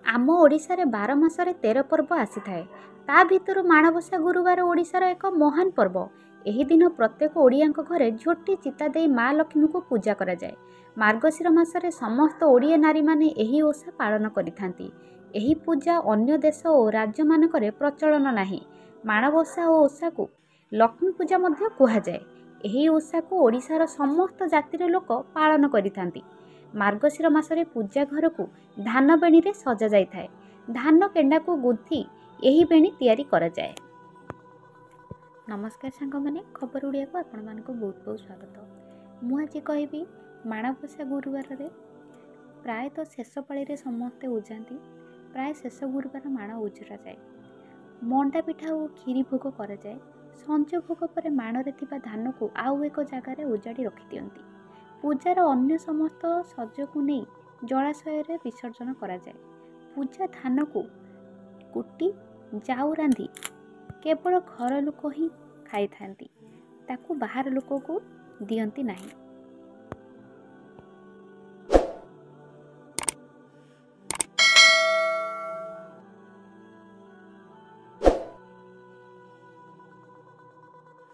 आम ओडिशारे 12 मासरे 13 पर्व आसी थाए। ता भितरु माणबसा गुरुवार ओडिशार एक महान पर्व। एही दिन प्रत्येक ओडियाଙ୍କ घरे झोटी चिता देई माँ लक्ष्मी को पूजा करा जाए। मार्गशीर मासरे समस्त ओडिया नारी माने एही ओषा पालन करिथांती। एही पूजा अन्य देश और राज्य मानकरे प्रचलन नाही। माणबसा और ओषा को लक्ष्मी पूजा मध्य कुहा जाए। एही ओषा को ओडिशार समस्त जातिर लोक पालन करिथांती। मार्गशीर मासरे पूजा घर को धान बेणी रे सजा जाय थाए। धान केंडा को गुंथी एही बेणी तैयारी करा जाए। नमस्कार सांग माने खबर ओडिया को आपण मानको बहुत बहुत स्वागत। मु आज कहबी माणबसा गुरुवार रे प्राय तो शेष पाली रे समस्ते उजांती। प्राय शेष गुरुवार माण उजरा जाए। मंडा पिठा और खीरी भोग करा जाए। संज भोग पर माण रे थिबा धान को आउ एक जगार उजाड़ी रखि दियंती। पूजार अन्य समस्त सज को नहीं जलाशय रे विसर्जन करा जाए। पूजा धान को कुटी जाऊ रांधि केवल घर लोक ही खाई थांती। ताकू बाहर लोक को दियंती नहीं।